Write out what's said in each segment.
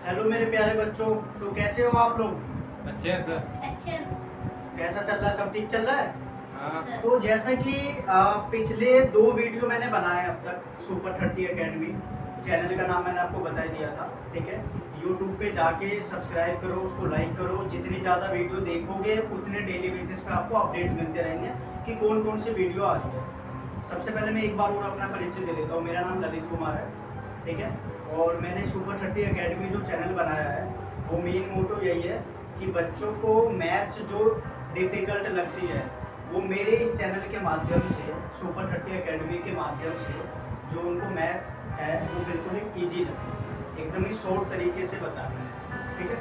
Hello मेरे प्यारे बच्चों, तो कैसे हो आप लोग? अच्छे हैं सर। अच्छे। कैसा चल रहा है? सब ठीक चल रहा है? हाँ। तो जैसा कि पिछले 2 वीडियो मैंने बनाए अब तक सुपर 30 एकेडमी चैनल का नाम मैंने आपको बता ही दिया था, ठीक है। यूट्यूब पे जाके सब्सक्राइब करो, उसको लाइक करो। जितनी ज़्यादा वीडियो देखोगे उतने डेली बेसिस पे आपको अपडेट मिलते रहेंगे कि कौन कौन सी वीडियो आ रही है। सबसे पहले मैं एक बार और अपना परिचय दे देता हूँ। मेरा नाम ललित कुमार है, ठीक है। और मैंने सुपर 30 एकेडमी जो चैनल बनाया है वो मेन मोटो यही है कि बच्चों को मैथ्स जो डिफ़िकल्ट लगती है वो मेरे इस चैनल के माध्यम से, सुपर 30 एकेडमी के माध्यम से, जो उनको मैथ है वो बिल्कुल ही ईजी लगे, एकदम ही शॉर्ट तरीके से बता रहे हैं, ठीक है।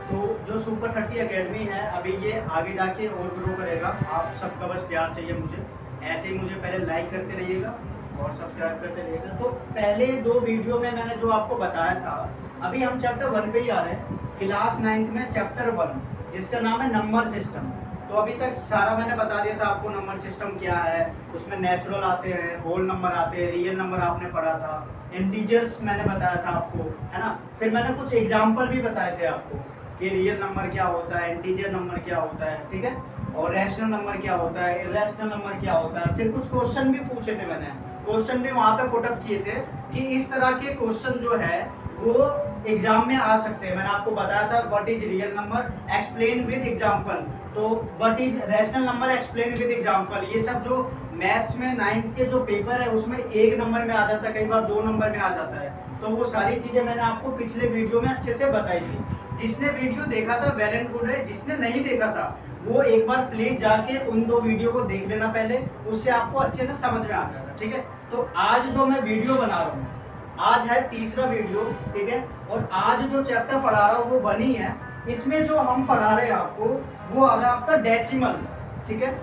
तो जो सुपर 30 एकेडमी है अभी ये आगे जाके और ग्रो करेगा। आप सबका बस प्यार चाहिए मुझे, ऐसे ही मुझे पहले लाइक करते रहिएगा और सब्सक्राइब करते रहिएगा। तो पहले 2 वीडियो में मैंने जो आपको बताया था, अभी हम चैप्टर 1 पे ही आ रहे हैं, क्लास 9th में चैप्टर 1 जिसका नाम है नंबर सिस्टम। तो अभी तक सारा मैंने बता दिया था आपको नंबर सिस्टम क्या है। उसमें नेचुरल आते हैं, होल नंबर आते हैं, रियल नंबर आपने पढ़ा था, इंटीजर्स मैंने बताया था आपको, है ना। फिर मैंने कुछ एग्जाम्पल भी बताए थे आपको कि रियल नंबर क्या होता है, इंटीजर नंबर क्या होता है, ठीक है। और रैशनल नंबर क्या होता है, इर्रेशनल नंबर क्या होता है। फिर कुछ क्वेश्चन भी पूछे थे मैंने, क्वेश्चन भी वहाँ पे पुट अप किए थे कि इस तरह के क्वेश्चन जो है वो एग्जाम में आ सकते हैं। मैंने आपको बताया था what is real number, explain with example. तो what is rational number, explain with example. ये सब जो मैथ्स में 9th के जो पेपर है उसमें 1 नंबर में आ जाता है, कई बार 2 नंबर में आ जाता है। तो वो सारी चीजें मैंने आपको पिछले वीडियो में अच्छे से बताई थी। जिसने वीडियो देखा था वेल एंड गुड है, जिसने नहीं देखा था वो एक बार प्लीज जाके उन 2 वीडियो को देख लेना पहले, उससे आपको अच्छे से समझ में आ जाएगा, ठीक है। तो आज जो मैं वीडियो बना रहा हूँ, आज है तीसरा वीडियो, ठीक है। और आज जो चैप्टर पढ़ा रहा हूँ वो बनी है, इसमें जो हम पढ़ा रहे हैं आपको वो आ रहा है आपका डेसिमल, ठीक है।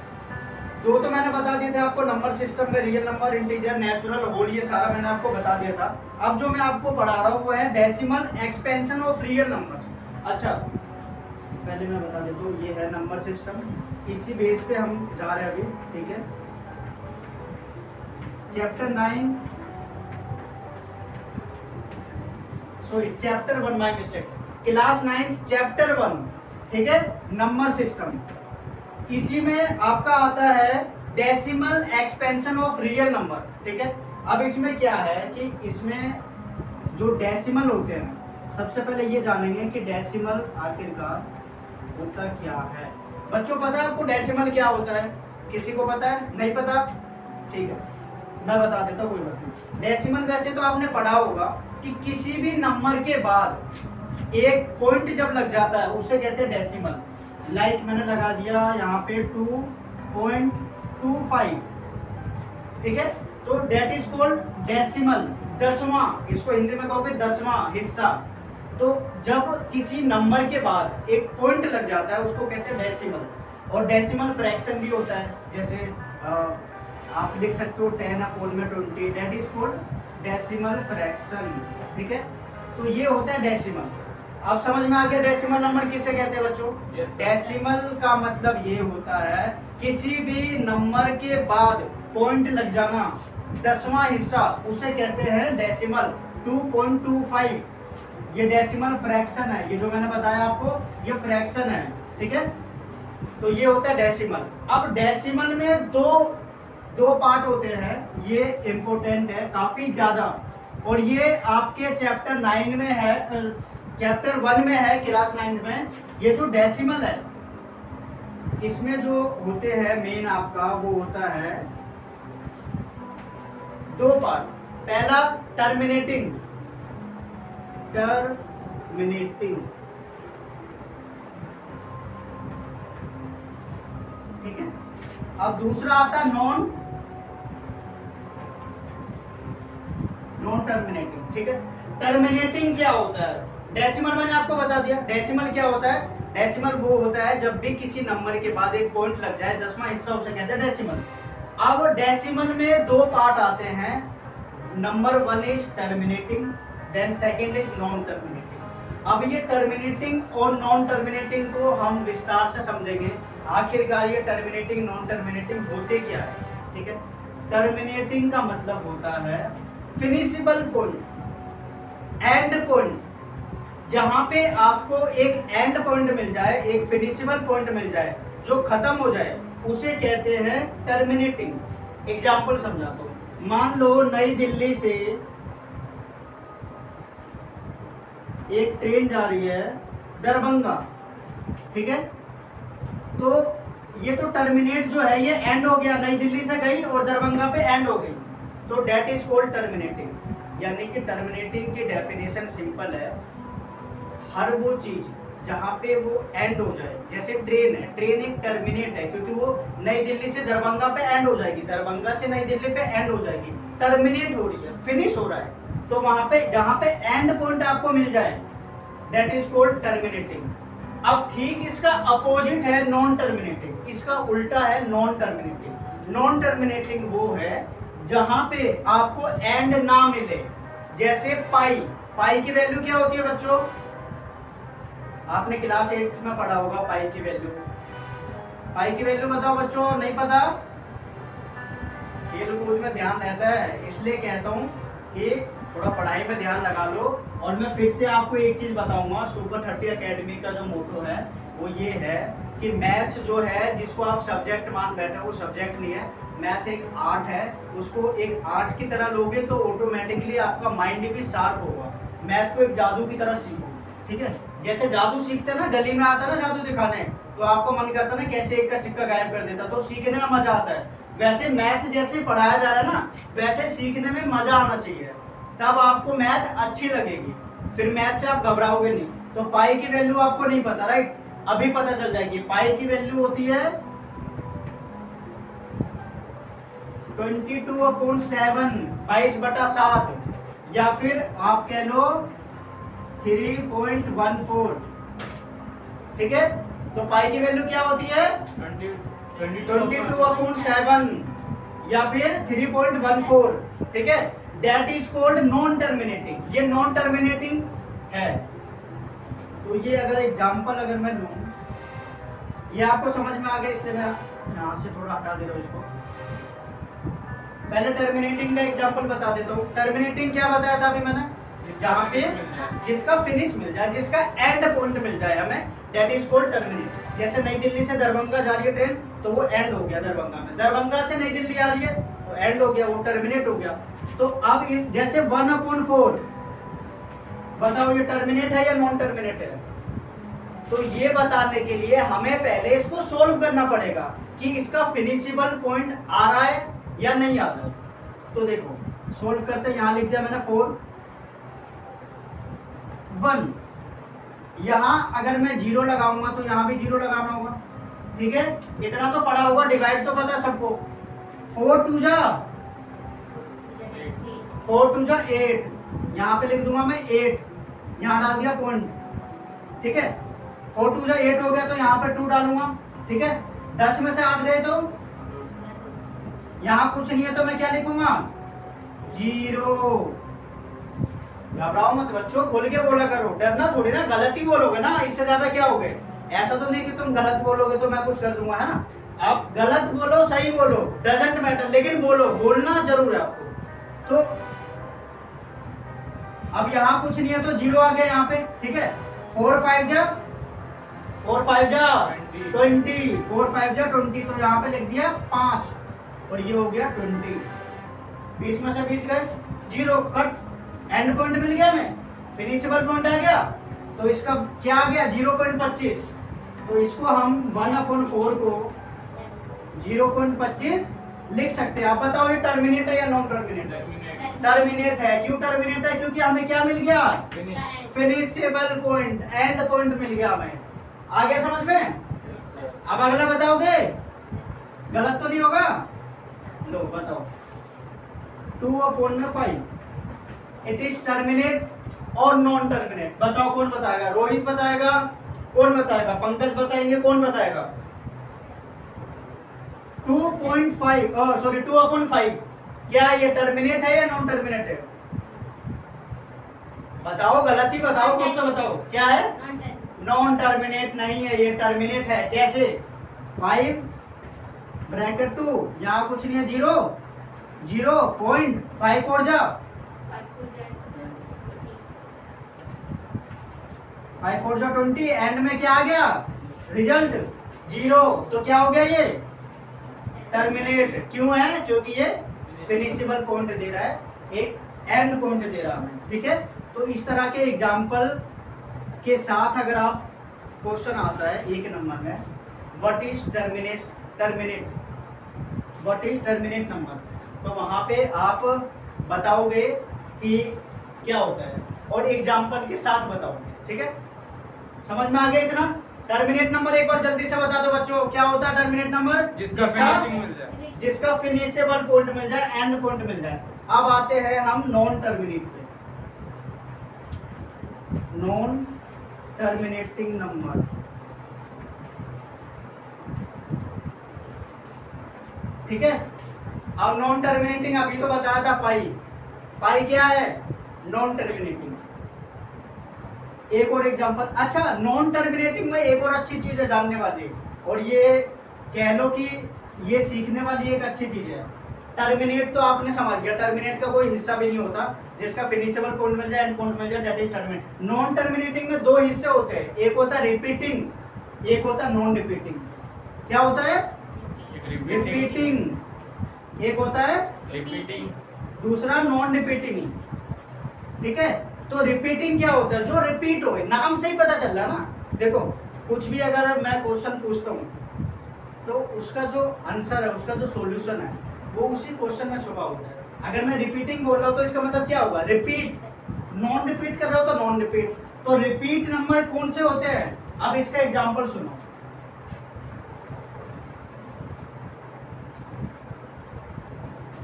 2 तो मैंने बता दिए थे आपको नंबर सिस्टम में, real number, integer, natural, whole, ये सारा मैंने आपको बता दिया था। अब जो मैं आपको पढ़ा रहा हूँ वो है decimal expansion of real numbers. अच्छा, पहले मैं बता देता हूँ ये है नंबर सिस्टम, इसी बेस पे हम जा रहे हैं अभी, ठीक है। Chapter 9, sorry chapter 1, my mistake, class 9th chapter 1, ठीक है, नंबर सिस्टम। इसी में आपका आता है decimal expansion of real number, ठीक है। अब इसमें क्या है कि इसमें जो डेसिमल होते हैं, सबसे पहले ये जानेंगे कि डेसिमल आखिरकार होता क्या है। बच्चों पता है आपको डेसिमल क्या होता है? किसी को पता है? नहीं पता? ठीक है, मैं बता देता हूँ, कोई बात नहीं। डेसिमल वैसे तो आपने पढ़ा होगा कि किसी भी नंबर के बाद एक पॉइंट जब लग जाता है उसे कहते हैं डेसिमल। लाइक मैंने लगा दिया यहाँ पे 2.25, ठीक है। तो डेट इज कॉल्ड डेसिमल, 10वां, इसको हिंदी में कहोगे 10वां हिस्सा। तो जब किसी नंबर के बाद एक पॉइंट लग जाता है उसको कहते हैं डेसिमल। और डेसिमल फ्रैक्शन भी होता है, जैसे आप लिख सकते हो 10/20, that is called decimal fraction, ठीक है। तो ये होता है डेसिमल। आप समझ में आ गया डेसिमल नंबर किसे कहते हैं बच्चों? डेसिमल का मतलब ये होता है किसी भी नंबर के बाद पॉइंट लग जाना, 10वां हिस्सा, उसे कहते हैं डेसिमल। 2.25 ये डेसिमल फ्रैक्शन है, ये जो मैंने बताया आपको ये फ्रैक्शन है, ठीक है। तो ये होता है डेसिमल। अब डेसिमल में दो पार्ट होते हैं, ये इंपॉर्टेंट है काफी ज्यादा, और ये आपके चैप्टर 9 में है, चैप्टर 1 में है, क्लास 9th में। ये जो डेसिमल है इसमें जो होते हैं मेन आपका वो होता है 2 पार्ट। पहला टर्मिनेटिंग, ठीक है। अब दूसरा आता है नॉन टर्मिनेटिंग, ठीक है। टर्मिनेटिंग क्या होता है? डेसिमल मैंने आपको बता दिया। डेसिमल क्या होता है? डेसिमल वो होता है जब भी किसी नंबर के बाद एक पॉइंट लग जाए, 10वां हिस्सा, उसे कहते हैं डेसिमल। अब डेसिमल में 2 पार्ट आते हैं, number 1 is terminating, then second is non terminating. अब ये टर्मिनेटिंग और नॉन टर्मिनेटिंग को हम विस्तार से समझेंगे। आखिरकार ये टर्मिनेटिंग नॉन टर्मिनेटिंग होते क्या है, ठीक है। टर्मिनेटिंग का मतलब होता है फिनिशिबल पॉइंट, एंड पॉइंट, जहां पे आपको एक एंड पॉइंट मिल जाए, एक फिनिशेबल पॉइंट मिल जाए जो खत्म हो जाए, उसे कहते हैं टर्मिनेटिंग। एग्जाम्पल समझाता हूं। मान लो नई दिल्ली से एक ट्रेन जा रही है दरभंगा, ठीक है, तो ये तो टर्मिनेट जो है ये एंड हो गया, नई दिल्ली से गई और दरभंगा पे एंड हो गई, तो डेट इज कॉल्ड टर्मिनेटिंग। यानी कि टर्मिनेटिंग की डेफिनेशन सिंपल है, हर वो चीज जहां पे वो एंड हो जाए, जैसे ट्रेन है, ट्रेन एक टर्मिनेट है क्योंकि वो नई दिल्ली से दरभंगा पे एंड हो जाएगी, दरभंगा से नई दिल्ली पे एंड हो जाएगी, टर्मिनेट हो रही है, फिनिश हो रहा है। तो वहां पे जहां पे एंड पॉइंट आपको मिल जाए दैट इज कॉल्ड टर्मिनेटिंग। अब ठीक इसका अपोजिट है नॉन टर्मिनेटिंग, इसका उल्टा है नॉन टर्मिनेटिंग। नॉन टर्मिनेटिंग वो है जहां पे आपको एंड ना मिले, जैसे पाई। पाई की वैल्यू क्या होती है बच्चों? आपने क्लास 8 में पढ़ा होगा पाई की वैल्यू। पाई की वैल्यू बताओ बच्चों, नहीं पता? खेल कूद में ध्यान रहता है, इसलिए कहता हूँ कि थोड़ा पढ़ाई में ध्यान लगा लो। और मैं फिर से आपको एक चीज बताऊंगा, सुपर 30 एकेडमी का जो मोटो है वो ये है कि मैथ्स जो है जिसको आप सब्जेक्ट मान बैठे हो, वो सब्जेक्ट नहीं है, मैथ एक आर्ट है। उसको एक आर्ट की तरह लोगे तो ऑटोमेटिकली आपका माइंड भी शार्प होगा। मैथ को एक जादू की तरह सीखो, ठीक है? जैसे जादू सीखते ना, गली में आता ना जादू दिखाने, तो आपको मन करता ना कैसे एक का सिक्का गायब कर देता, तो सीखने में मजा आता है। वैसे मैथ जैसे पढ़ाया जा रहा है ना, वैसे सीखने में मजा आना चाहिए, तब आपको मैथ अच्छी लगेगी, फिर मैथ से आप घबराओगे नहीं। तो पाई की वैल्यू आपको नहीं पता, राइट? अभी पता चल जाएगी। पाई की वैल्यू होती है 22/7, 22/7, या फिर आप कह लो 3.14, ठीक है? तो पाई की वैल्यू क्या होती है? 22/7 या फिर 3.14, ठीक है? That is called non terminating. ये नॉन टर्मिनेटिंग है। तो ये अगर एग्जाम्पल अगर मैं लूं, ये आपको समझ में आ गया, इसलिए मैं यहाँ से थोड़ा हटा दे रहा हूँ इसको। पहले टर्मिनेटिंग का एग्जाम्पल बता देता हूँ। टर्मिनेटिंग क्या बताया था अभी मैंने? जहाँ पे जिसका फिनिश मिल जाए, जिसका एंड पॉइंट मिल जाए हमें, दैट इज कॉल्ड टर्मिनेट। जैसे नई दिल्ली से दरभंगा जा रही है ट्रेन, तो वो एंड हो गया दरभंगा में। दरभंगा से नई दिल्ली आ रही है तो एंड हो गया, वो टर्मिनेट हो गया। तो अब जैसे 1/4 बताओ, ये टर्मिनेट है या नॉन टर्मिनेट है? तो ये बताने के लिए हमें पहले इसको सोल्व करना पड़ेगा कि इसका फिनिशेबल पॉइंट आ रहा है या नहीं आ रहा है। तो देखो सोल्व करते, यहां लिख दिया मैंने 4 1। यहां अगर मैं 0 लगाऊंगा तो यहां भी 0 लगाना होगा, ठीक है? इतना तो पढ़ा होगा, डिवाइड तो पता है सबको। 4 2 जा 8, यहाँ पे लिख दूंगा मैं 8, यहाँ डाल दिया पॉइंट, ठीक है? 4 2 जा 8 हो गया, तो यहाँ पे 2 डालूंगा, ठीक है? 10 में से 8 गए तो यहाँ कुछ नहीं है, तो मैं क्या लिखूंगा? 0। घबराओ मत बच्चों, खोल के बोला करो, डरना थोड़ी ना, गलत ही बोलोगे ना, इससे ज्यादा क्या हो गए? ऐसा तो नहीं कि तुम गलत बोलोगे तो मैं कुछ कर दूंगा, है ना? आप गलत बोलो सही बोलो, डजंट मैटर, लेकिन बोलो, बोलना जरूर है आपको। तो अब यहाँ कुछ नहीं है तो 0 आ गया यहाँ पे, ठीक है? 4 5 जा 20, 4 5 जा 20, तो यहाँ पे लिख दिया 5 और ये हो गया 20। 20 में से 20 गए, 0 कट, एंड पॉइंट मिल गया, हमें फिनिशेबल पॉइंट आ गया। तो इसका क्या आ गया? 0.25। तो इसको हम 1/4 को 0.25 लिख सकते हैं। आप बताओ ये टर्मिनेट है या नॉन टर्मिनेट है? टर्मिनेट है। क्यों टर्मिनेट है? क्योंकि हमें क्या मिल गया? फिनिशेबल पॉइंट, एंड पॉइंट मिल गया हमें। आ गया समझ में? अब अगला बताओगे, गलत तो नहीं होगा? लो बताओ, 2/5 इट इज टर्मिनेट और नॉन टर्मिनेट। बताओ कौन बताएगा? रोहित बताएगा? कौन बताएगा? पंकज बताएंगे? कौन बताएगा? 2/5 क्या ये टर्मिनेट है या नॉन टर्मिनेट है? बताओ, गलती बताओ, कुछ तो बताओ। क्या है? नॉन टर्मिनेट नहीं है, ये टर्मिनेट है। कैसे? 5/2, यहाँ कुछ नहीं है, 0.5 जा 5 4 जा 20, एंड में क्या आ गया रिजल्ट 0, तो क्या हो गया ये टर्मिनेट। क्यों है? क्योंकि ये फिनिशेबल पॉइंट दे रहा है, एक एंड पॉइंट दे रहा है, ठीक है। तो इस तरह के एग्जाम्पल के साथ अगर आप क्वेश्चन आता है 1 नंबर में, व्हाट इज टर्मिनेट नंबर, तो वहां पे आप बताओगे कि क्या होता है और एग्जाम्पल के साथ बताओगे, ठीक है। समझ में आ गया इतना? टर्मिनेट नंबर एक बार जल्दी से बता दो बच्चों, क्या होता है टर्मिनेट नंबर? जिसका फिनिशिंग मिल जाए, जिसका फिनिशेबल पॉइंट मिल जाए, एंड पॉइंट मिल जाए। अब आते हैं हम नॉन टर्मिनेट पे। नॉन टर्मिनेटिंग नंबर, ठीक है। अब नॉन टर्मिनेटिंग अभी तो बताया था पाई क्या है? Non terminating. एक और एग्जांपल, अच्छा नॉन टर्मिनेटिंग में एक और अच्छी चीज है जानने वाली, और ये कह लो कि ये सीखने वाली एक अच्छी चीज है। टर्मिनेट तो आपने समझ गया, टर्मिनेट का कोई हिस्सा भी नहीं होता, जिसका फिनिशेबल पॉइंट मिल जाए, एंड पॉइंट मिल जाए, that is terminate. Non terminating में 2 हिस्से होते हैं, एक होता है रिपीटिंग, एक होता है नॉन रिपीटिंग। क्या होता है? रिपीटिंग। एक होता है रिपीटिंग, दूसरा नॉन रिपीटिंग, ठीक है। तो रिपीटिंग क्या होता है? जो रिपीट हो, नाम से ही पता चल रहा है ना। देखो कुछ भी अगर मैं क्वेश्चन पूछता हूँ तो उसका जो आंसर है, उसका जो सॉल्यूशन है, वो उसी क्वेश्चन में छुपा होता है। अगर मैं रिपीटिंग बोल रहा हूँ तो इसका मतलब क्या होगा? रिपीट। नॉन रिपीट कर रहा हूँ तो नॉन रिपीट। तो रिपीट नंबर कौन से होते हैं? अब इसका एग्जांपल सुनो।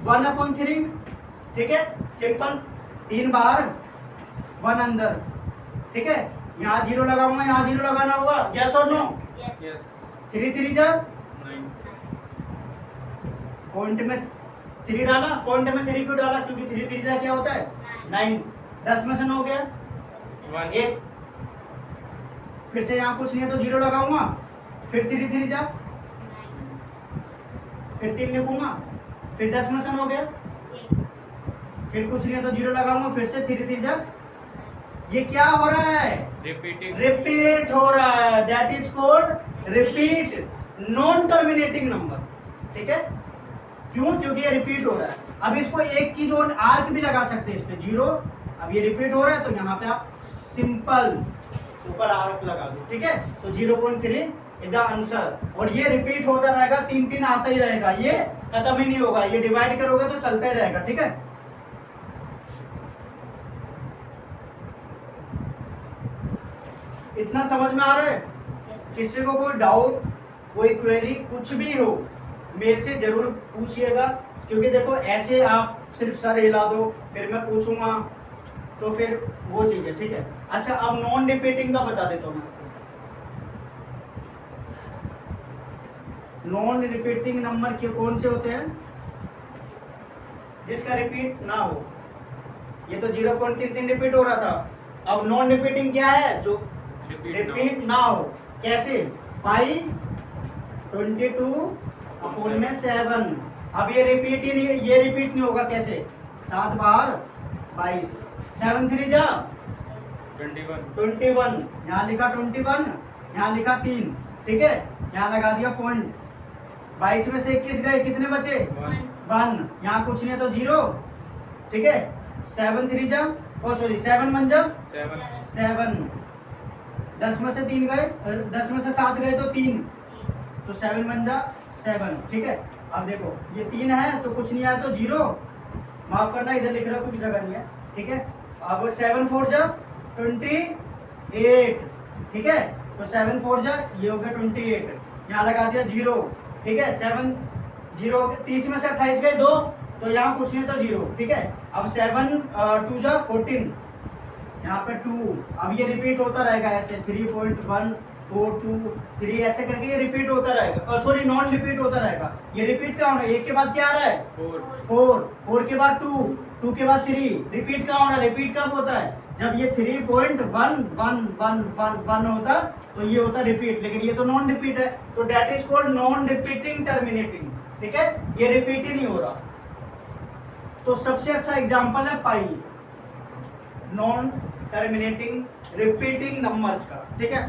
वन अपॉन 3, ठीक है, सिंपल। 3 बाहर 1 अंदर, ठीक है। यहाँ 0 लगाऊंगा, यहाँ 0 लगाना होगा, यस और नो? यस। 3 3 जा 9, पॉइंट में 3 डाला, पॉइंट में 3 क्यों डाला? क्योंकि 3 3 जा क्या होता है 9। 10 में से 9 गया 1, 1। फिर से यहाँ कुछ नहीं है तो 0 लगाऊंगा, फिर 3 3 जा, फिर 3 लिखूंगा, फिर 10 में से 9 गया, फिर कुछ नहीं है तो 0 लगाऊंगा, फिर से 3 3 जा। ये क्या हो रहा है? रिपीटिंग, रिपीट हो रहा है, that is called repeat, non terminating number, ठीक है। क्यों? क्योंकि ये रिपीट हो रहा है। अब इसको एक चीज और आर्क भी लगा सकते हैं इस पे, 0। अब ये रिपीट हो रहा है तो यहाँ पे आप सिंपल ऊपर आर्क लगा दो, ठीक है। तो 0.3 इज द आंसर। और ये रिपीट होता रहेगा, 3 3 आता ही रहेगा, ये खत्म ही नहीं होगा, ये डिवाइड करोगे तो चलता ही रहेगा, ठीक है। इतना समझ में आ रहा है? किसी को कोई डाउट, कोई क्वेरी, कुछ भी हो मेरे से जरूर पूछिएगा, क्योंकि देखो ऐसे आप सिर्फ सर हिला दो फिर मैं पूछूंगा तो फिर वो चीज है, ठीक है। अच्छा अब नॉन रिपीटिंग का बता देता हूँ मैं। नॉन रिपीटिंग नंबर के कौन से होते हैं? जिसका रिपीट ना हो। ये तो 0.33 रिपीट हो रहा था। अब नॉन रिपीटिंग क्या है? जो रिपीट ना हो। कैसे? पाई 22 अपॉन में 7। अब ये रिपीट ही नहीं, ये रिपीट नहीं होगा। कैसे? 7 बार 22, 7 3 जा 21, यहाँ लिखा 21, यहाँ लिखा 3, ठीक है। यहाँ लगा दिया पॉइंट। 22 में से 21 गए, कितने बचे? 1। यहाँ कुछ नहीं है तो 0, ठीक है। 7 3 जा, ओ सॉरी 7 1 जा 7। 10 में से 3 गए, 10 में से 7 गए तो 3, तो 7 1 जा 7, ठीक है। अब देखो ये 3 है तो कुछ नहीं आया तो 0, माफ करना इधर लिख रहा कोई जगह नहीं है, ठीक है। अब 7 4 जा 28, ठीक है। तो 7 4 जा ये हो गया 28, यहाँ लगा दिया 0, ठीक है। 7 0 30 में से 28 गए 2, तो यहाँ कुछ नहीं तो 0, ठीक है। अब 7 2 जा 14, यहाँ पे 2। अब ये रिपीट होता रहेगा ऐसे 3.1 4 2 3 ऐसे करके ये रिपीट होता रहेगा, सॉरी नॉन रिपीट होता रहेगा। ये रिपीट कहाँ हो रहा है? 1 के बाद क्या आ रहा है? 4 के बाद 2 के बाद 3। रिपीट कहाँ हो रहा है? रिपीट कब होता है? जब ये 3.1111 होता तो ये होता रिपीट, लेकिन ये तो नॉन रिपीट है, तो that is called non repeating terminating, ठीक है। ये रिपीट ही नहीं हो रहा। तो सबसे अच्छा एग्जांपल है पाई, नॉन टर्मिनेटिंग रिपीटिंग नंबर्स का, ठीक है।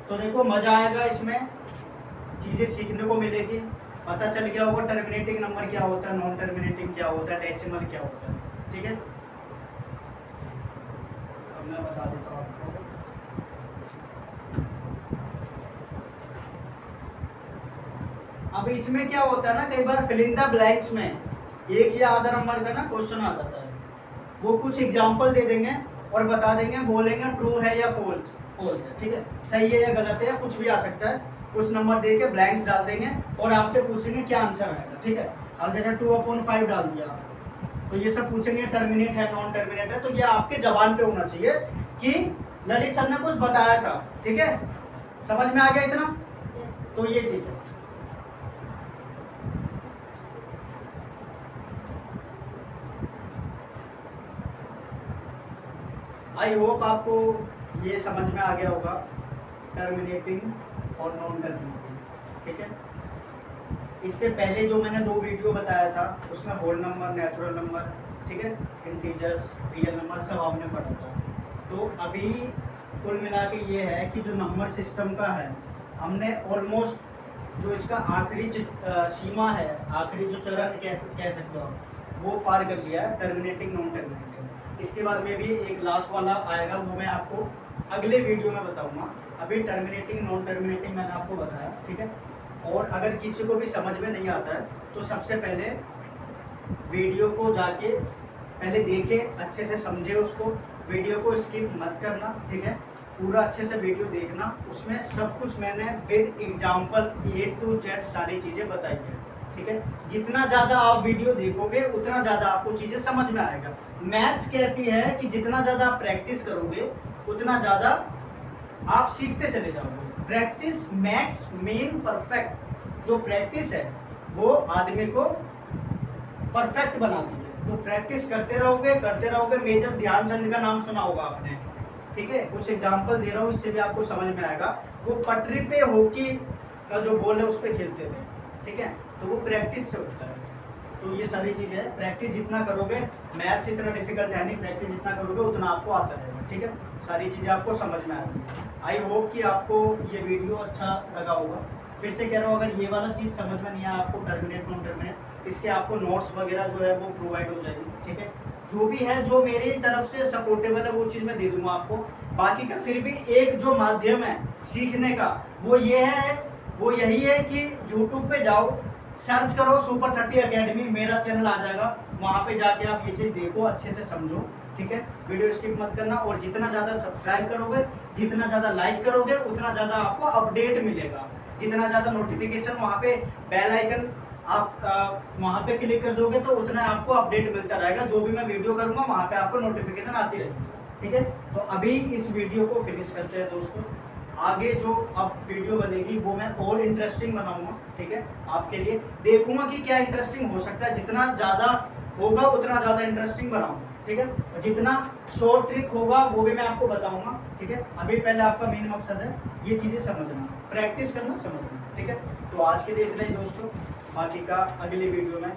तो देखो मजा आएगा इसमें, चीजें सीखने को मिलेगी, पता चल गया होगा टर्मिनेटिंग नंबर क्या होता है, नॉन टर्मिनेटिंग क्या होता है, डेसिमल क्या होता है, ठीक है। अब मैं बता देता हूँ आपको। अब इसमें क्या होता है ना, कई बार फिल इन द ब्लैंक्स में एक या आधा नंबर का ना क्वेश्चन आ जाता है, वो कुछ एग्जांपल दे देंगे और बता देंगे, बोलेंगे ट्रू है या फॉल्स है, ठीक है, सही है या गलत है या कुछ भी आ सकता है, कुछ नंबर दे के ब्लैंक्स डाल देंगे और आपसे पूछेंगे क्या आंसर आएगा, ठीक है। अब जैसे 2/5 डाल दिया तो ये सब पूछेंगे टर्मिनेट है नॉन टर्मिनेट है, तो ये आपके जबान पे होना चाहिए कि ललित सर ने कुछ बताया था, ठीक है, समझ में आ गया इतना, तो ये चीज है। आई होप आपको ये समझ में आ गया होगा टर्मिनेटिंग और नॉन टर्मिनेटिंग, ठीक है। इससे पहले जो मैंने 2 वीडियो बताया था उसमें होल नंबर, नेचुरल नंबर, ठीक है, इंटीजर्स, रियल नंबर सब आपने पढ़ा था। तो अभी कुल मिला के ये है कि जो नंबर सिस्टम का है हमने ऑलमोस्ट जो इसका आखिरी सीमा है, आखिरी जो चरण कह सकते हो वो पार कर लिया है, टर्मिनेटिंग नॉन टर्मिनेटिंग। इसके बाद में भी एक लास्ट वाला आएगा, वो मैं आपको अगले वीडियो में बताऊंगा। अभी टर्मिनेटिंग नॉन टर्मिनेटिंग मैंने आपको बताया, ठीक है। और अगर किसी को भी समझ में नहीं आता है तो सबसे पहले वीडियो को जाके पहले देखे, अच्छे से समझे उसको, वीडियो को स्किप मत करना, ठीक है, पूरा अच्छे से वीडियो देखना, उसमें सब कुछ मैंने with example A to Z सारी चीज़ें बताई है, ठीक है। जितना ज़्यादा आप वीडियो देखोगे उतना ज़्यादा आपको चीज़ें समझ में आएगा। मैथ्स कहती है कि जितना ज़्यादा आप प्रैक्टिस करोगे उतना ज़्यादा आप सीखते चले जाओगे। प्रैक्टिस मैक्स मेन परफेक्ट, जो प्रैक्टिस है वो आदमी को परफेक्ट बनाती है। तो प्रैक्टिस करते रहोगे। मेजर ध्यानचंद का नाम सुना होगा आपने, ठीक है, कुछ एग्जांपल दे रहा हूँ इससे भी आपको समझ में आएगा। वो पटरी पे हॉकी का जो बॉल है उस पर खेलते थे, ठीक है, तो वो प्रैक्टिस से होता है। तो ये सारी चीज़ है, प्रैक्टिस जितना करोगे, मैथ्स इतना डिफिकल्ट है नहीं, प्रैक्टिस जितना करोगे उतना आपको आता रहेगा, ठीक है, सारी चीज़ें आपको समझ में आएगी। आई होप कि आपको ये वीडियो अच्छा लगा होगा। फिर से कह रहा हूँ, अगर ये वाला चीज़ समझ में नहीं आया आपको, टर्मिनेट नॉन टर्मिनेट, इसके आपको नोट्स वगैरह जो है वो प्रोवाइड हो जाएगी, ठीक है। जो भी है, जो मेरी तरफ से सपोर्टेबल है वो चीज़ मैं दे दूंगा आपको। बाकी का फिर भी एक जो माध्यम है सीखने का वो ये है, वो यही है कि यूट्यूब पे जाओ, सर्च करो सुपर 30 अकेडमी, मेरा चैनल आ जाएगा, वहाँ पे जाके आप ये चीज़ देखो, अच्छे से समझो, ठीक है, वीडियो स्किप मत करना। और जितना ज़्यादा सब्सक्राइब करोगे, जितना ज़्यादा लाइक करोगे, उतना ज़्यादा आपको अपडेट मिलेगा, जितना ज़्यादा नोटिफिकेशन, वहाँ पे बेल आइकन आप वहाँ पे क्लिक कर दोगे तो उतना आपको अपडेट मिलता रहेगा। जो भी मैं वीडियो करूँगा वहाँ पे आपको नोटिफिकेशन आती रहेगी, ठीक है। तो अभी इस वीडियो को फिनिश करते हैं दोस्तों। आगे जो अब वीडियो बनेगी वो मैं और इंटरेस्टिंग बनाऊंगा, ठीक है, आपके लिए देखूंगा कि क्या इंटरेस्टिंग हो सकता है। जितना ज़्यादा होगा उतना ज़्यादा इंटरेस्टिंग बनाऊंगा, ठीक है। जितना शॉर्ट ट्रिक होगा वो भी मैं आपको बताऊंगा, ठीक है। अभी पहले आपका मेन मकसद है ये चीज़ें समझना, प्रैक्टिस करना, समझना, ठीक है। तो आज के लिए इतना ही दोस्तों, बाकी का अगली वीडियो में